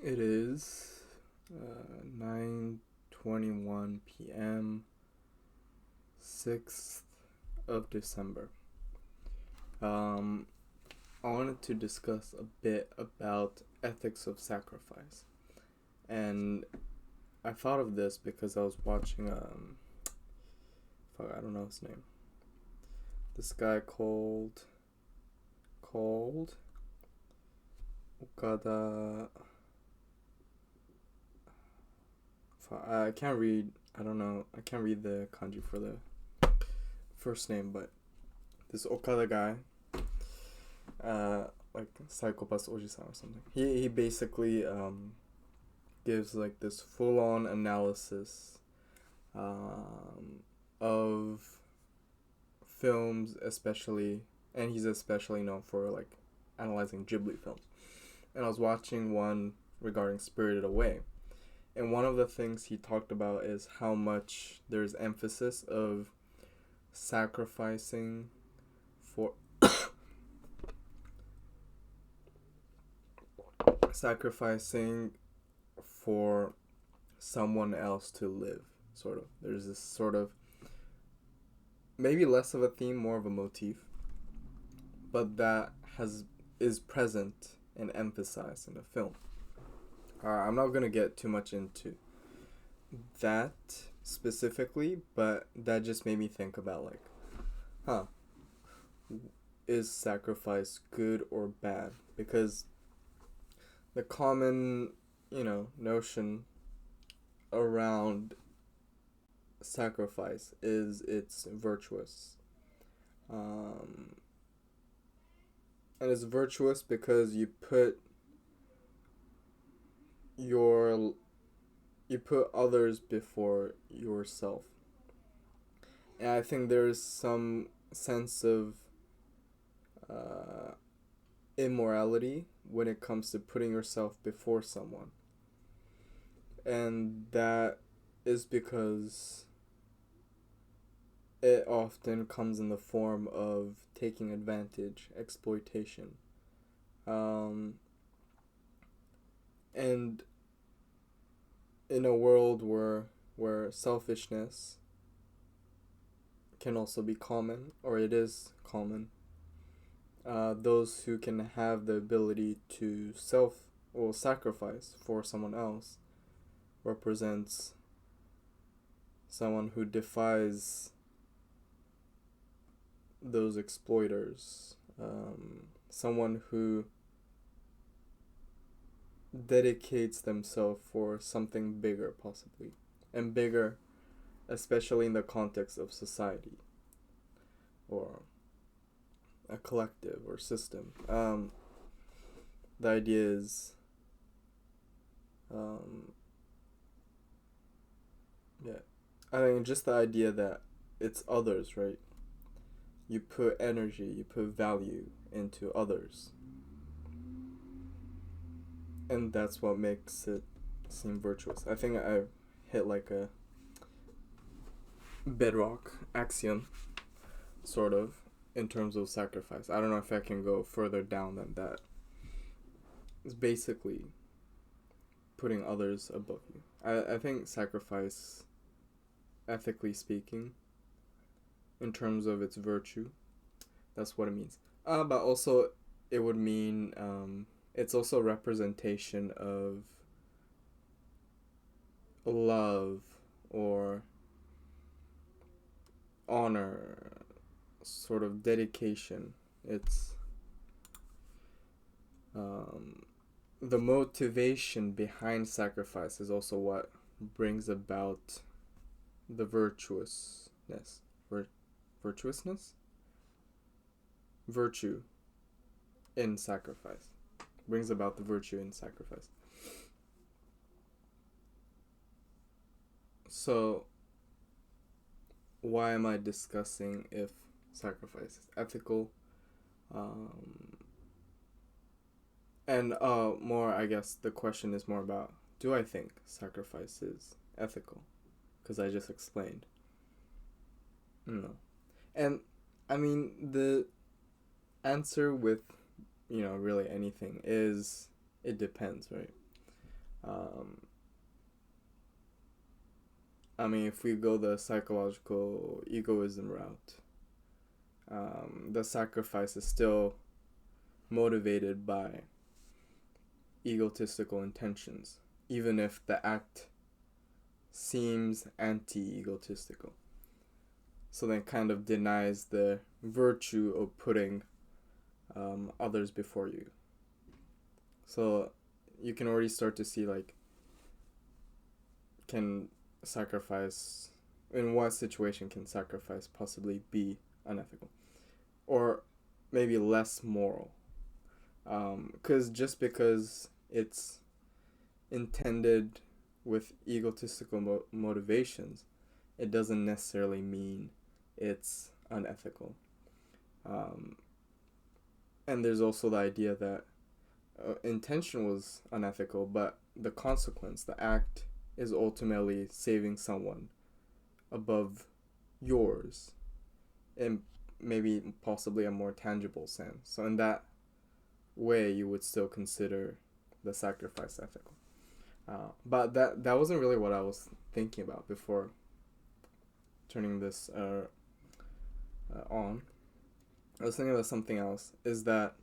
It is 9:21 p.m. 6th of December. Um, I wanted to discuss a bit about ethics of sacrifice, and I thought of this because I was watching fuck, I don't know his name. This guy called Okada. I can't read. I don't know. I can't read the kanji for the first name, but this Okada guy, like Psychopath Oji-san or something. He basically gives like this full on analysis of films, especially, and he's especially known for like analyzing Ghibli films. And I was watching one regarding Spirited Away. And one of the things he talked about is how much there's emphasis of sacrificing for sacrificing for someone else to live, sort of. There's this sort of maybe less of a theme, more of a motif, but that has is present and emphasized in the film. I'm not gonna get too much into that specifically, but that just made me think about like, huh, is sacrifice good or bad? Because the common, notion around sacrifice is it's virtuous. Um, and it's virtuous because your you put others before yourself. And I think there's some sense of uh, immorality when it comes to putting yourself before someone. And that is because it often comes in the form of taking advantage, exploitation. Um, and in a world where selfishness can also be common, or it is common, those who can have the ability to sacrifice for someone else represents someone who defies those exploiters, someone who dedicates themselves for something bigger, possibly, and bigger, especially in the context of society or a collective or system. The idea is, yeah, I mean, just the idea that it's others, right? You put energy, you put value into others, and that's what makes it seem virtuous. I think I hit like a bedrock axiom, sort of, in terms of sacrifice. I don't know if I can go further down than that. It's basically putting others above you. I think sacrifice, ethically speaking, in terms of its virtue, that's what it means. But also, it would mean it's also a representation of love or honor, sort of dedication. It's the motivation behind sacrifice is also what brings about the virtuousness. Virtuousness? Virtue in sacrifice. Brings about the virtue in sacrifice. So, why am I discussing if sacrifice is ethical? And more, I guess the question is more about, do I think sacrifice is ethical? Because I just explained. No. And, I mean, the answer with, really anything is it depends, right? Um, I mean, if we go the psychological egoism route, the sacrifice is still motivated by egotistical intentions, even if the act seems anti-egotistical. So then kind of denies the virtue of putting others before you. So you can already start to see, like, can sacrifice, in what situation can sacrifice possibly be unethical? Or maybe less moral? Just because it's intended with egotistical motivations, it doesn't necessarily mean it's unethical. Um, and there's also the idea that intention was unethical, but the consequence, the act, is ultimately saving someone above yours in maybe possibly a more tangible sense. So in that way, you would still consider the sacrifice ethical. But that wasn't really what I was thinking about before turning this on. I was thinking about something else. Is that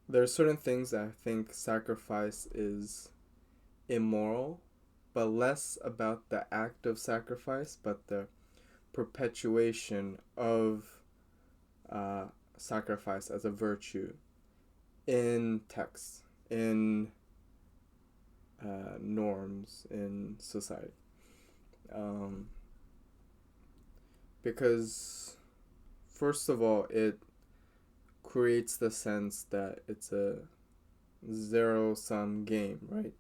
there are certain things that I think sacrifice is immoral, but less about the act of sacrifice, but the perpetuation of sacrifice as a virtue in texts, in norms, in society. Because, first of all, it creates the sense that it's a zero-sum game, right?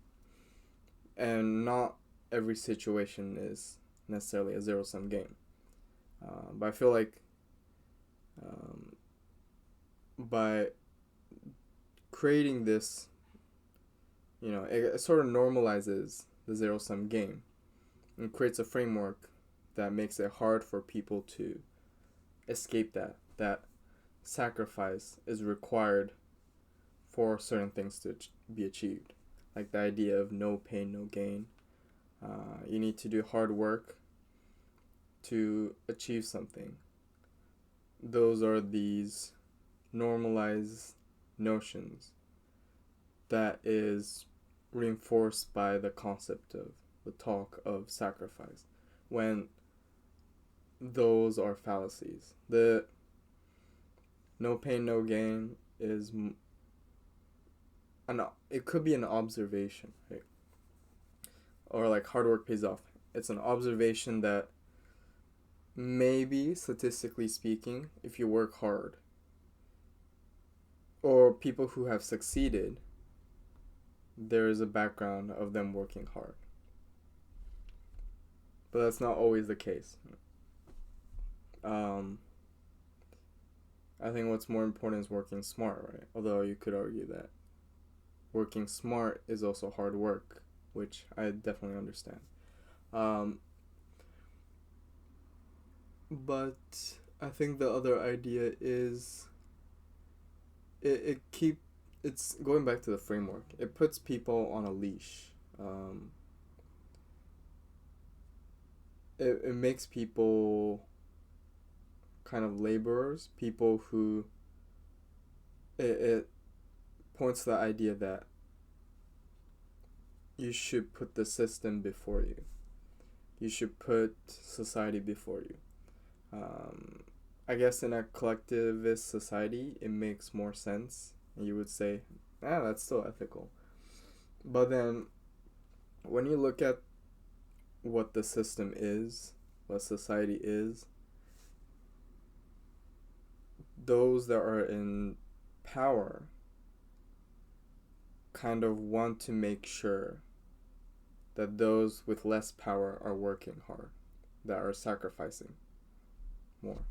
And not every situation is necessarily a zero-sum game. But I feel like by creating this, it sort of normalizes the zero-sum game and creates a framework that makes it hard for people to escape that sacrifice is required for certain things to be achieved. Like the idea of no pain, no gain. You need to do hard work to achieve something. Those are these normalized notions that is reinforced by the concept of the talk of sacrifice, when those are fallacies. The no pain, no gain is it could be an observation, right? Or like hard work pays off. It's an observation that maybe, statistically speaking, if you work hard, or people who have succeeded, there is a background of them working hard. But that's not always the case. I think what's more important is working smart, right? Although you could argue that working smart is also hard work, which I definitely understand. But I think the other idea is it's going back to the framework. It puts people on a leash. It makes people kind of laborers, people who it points to the idea that you should put the system before you. You should put society before you. I guess in a collectivist society, it makes more sense. And you would say, that's still ethical. But then, when you look at what the system is, what society is, those that are in power kind of want to make sure that those with less power are working hard, that are sacrificing more.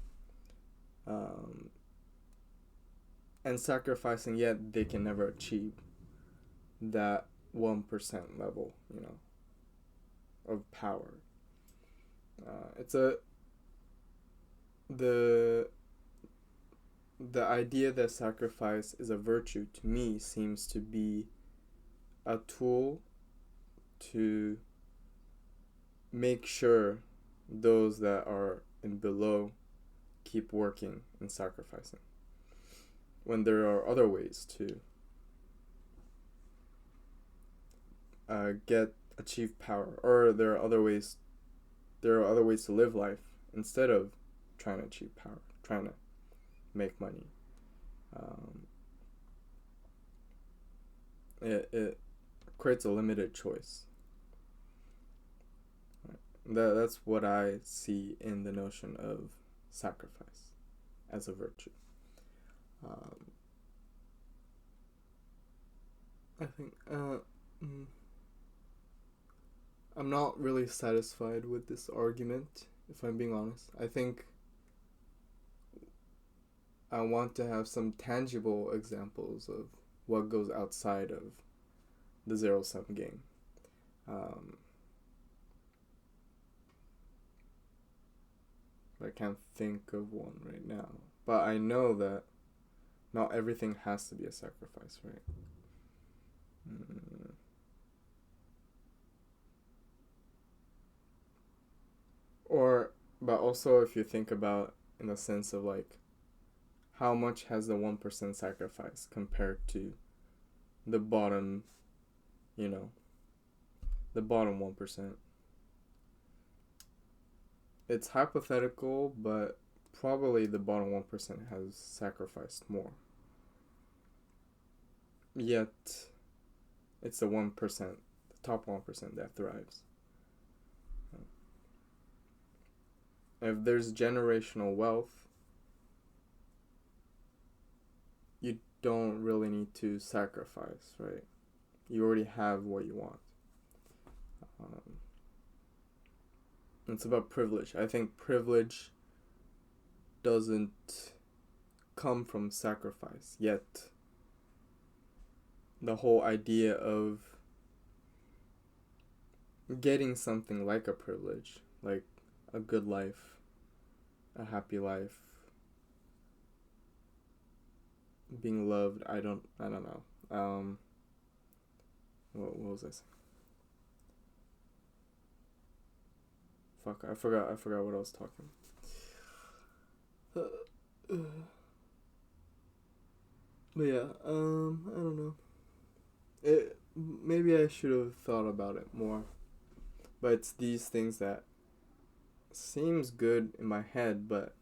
And sacrificing, yet they can never achieve that 1% level, of power. The the idea that sacrifice is a virtue to me seems to be a tool to make sure those that are in below keep working and sacrificing, when there are other ways to achieve power, or there are other ways to live life instead of trying to achieve power, trying to make money. It creates a limited choice. That's what I see in the notion of sacrifice as a virtue. I think I'm not really satisfied with this argument, if I'm being honest. I think I want to have some tangible examples of what goes outside of the zero-sum game. I can't think of one right now. But I know that not everything has to be a sacrifice, right? But also if you think about in the sense of like, how much has the 1% sacrifice compared to the bottom, the bottom 1%? It's hypothetical, but probably the bottom 1% has sacrificed more. Yet, it's the 1%, the top 1% that thrives. If there's generational wealth, you don't really need to sacrifice, right? You already have what you want. It's about privilege. I think privilege doesn't come from sacrifice, yet the whole idea of getting something like a privilege, like a good life, a happy life, being loved, I don't know. What was I saying? Fuck, I forgot what I was talking. But yeah, I don't know. Maybe I should have thought about it more. But it's these things that seems good in my head, but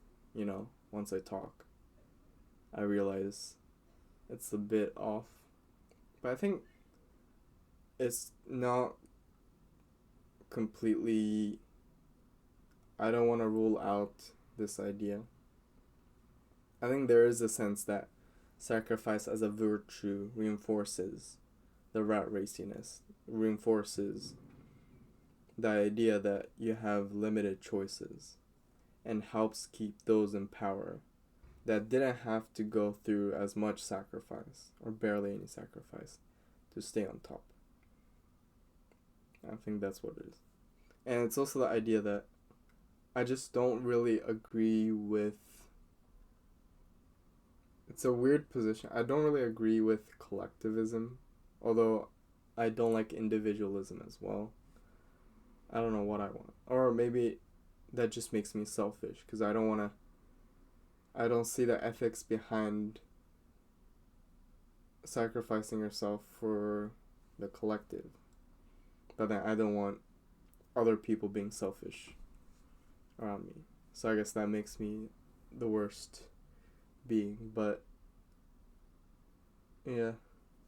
once I talk, I realize it's a bit off. But I think it's not completely. I don't want to rule out this idea. I think there is a sense that sacrifice as a virtue reinforces the rat raciness, reinforces the idea that you have limited choices, and helps keep those in power that didn't have to go through as much sacrifice, or barely any sacrifice, to stay on top. I think that's what it is. And it's also the idea that I just don't really agree with. It's a weird position. I don't really agree with collectivism, although I don't like individualism as well. I don't know what I want. Or maybe that just makes me selfish, because I don't see the ethics behind sacrificing yourself for the collective. But then I don't want other people being selfish around me. So I guess that makes me the worst being. But yeah,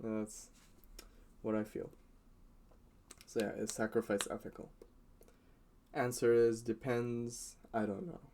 that's what I feel. So yeah, is sacrifice ethical? Answer is depends. I don't know.